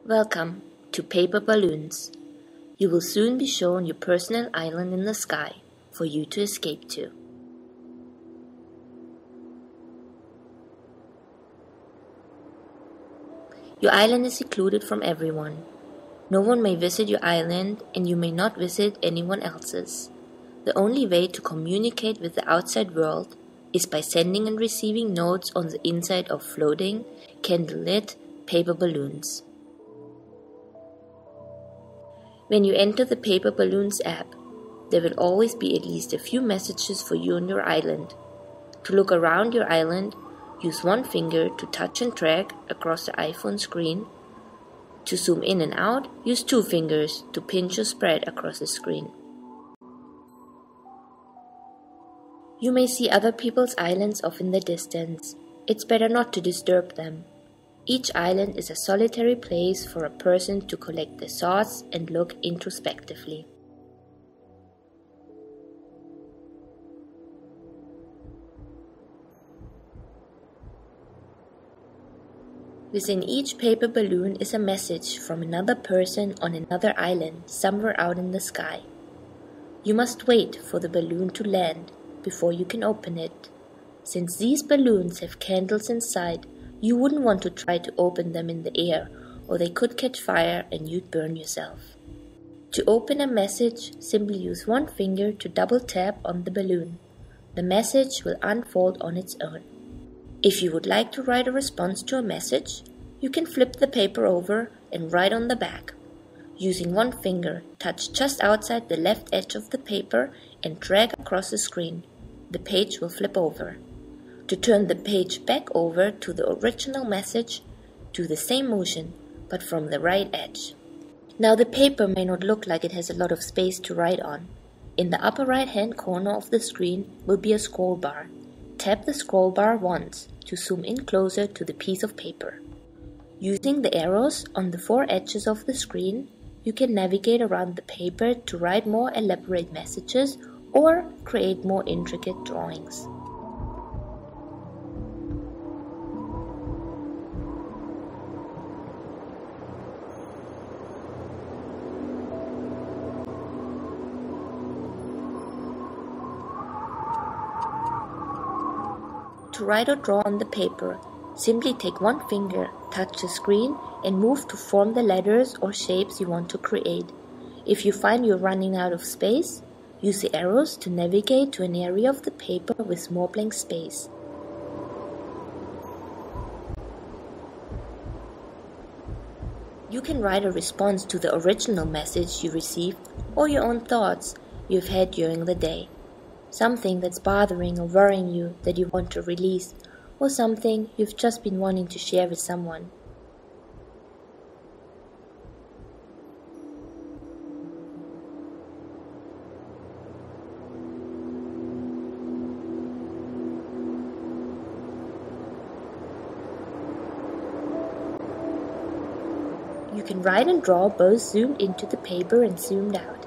Welcome to Paper Balloons. You will soon be shown your personal island in the sky for you to escape to. Your island is secluded from everyone. No one may visit your island and you may not visit anyone else's. The only way to communicate with the outside world is by sending and receiving notes on the inside of floating, candlelit paper balloons. When you enter the Paper Balloons app, there will always be at least a few messages for you on your island. To look around your island, use one finger to touch and drag across the iPhone screen. To zoom in and out, use two fingers to pinch or spread across the screen. You may see other people's islands off in the distance. It's better not to disturb them. Each island is a solitary place for a person to collect their thoughts and look introspectively. Within each paper balloon is a message from another person on another island somewhere out in the sky. You must wait for the balloon to land before you can open it. Since these balloons have candles inside, you wouldn't want to try to open them in the air, or they could catch fire and you'd burn yourself. To open a message, simply use one finger to double tap on the balloon. The message will unfold on its own. If you would like to write a response to a message, you can flip the paper over and write on the back. Using one finger, touch just outside the left edge of the paper and drag across the screen. The page will flip over. To turn the page back over to the original message, do the same motion, but from the right edge. Now the paper may not look like it has a lot of space to write on. In the upper right-hand corner of the screen will be a scroll bar. Tap the scroll bar once to zoom in closer to the piece of paper. Using the arrows on the four edges of the screen, you can navigate around the paper to write more elaborate messages or create more intricate drawings. To write or draw on the paper, simply take one finger, touch the screen, and move to form the letters or shapes you want to create. If you find you're running out of space, use the arrows to navigate to an area of the paper with more blank space. You can write a response to the original message you received or your own thoughts you've had during the day. Something that's bothering or worrying you that you want to release, or something you've just been wanting to share with someone. You can write and draw both zoomed into the paper and zoomed out.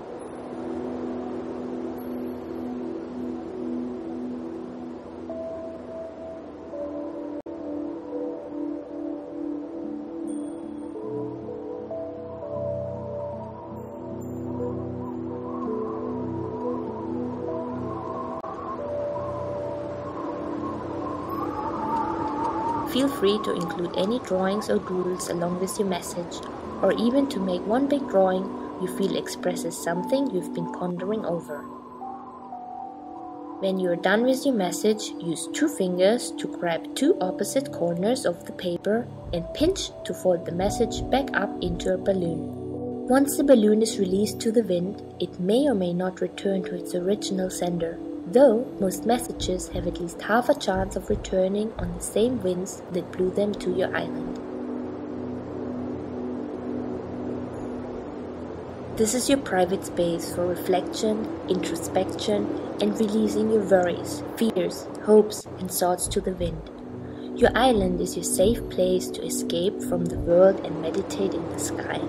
Feel free to include any drawings or doodles along with your message, or even to make one big drawing you feel expresses something you've been pondering over. When you are done with your message, use two fingers to grab two opposite corners of the paper and pinch to fold the message back up into a balloon. Once the balloon is released to the wind, it may or may not return to its original sender. Though most messages have at least half a chance of returning on the same winds that blew them to your island. This is your private space for reflection, introspection, and releasing your worries, fears, hopes, and thoughts to the wind. Your island is your safe place to escape from the world and meditate in the sky.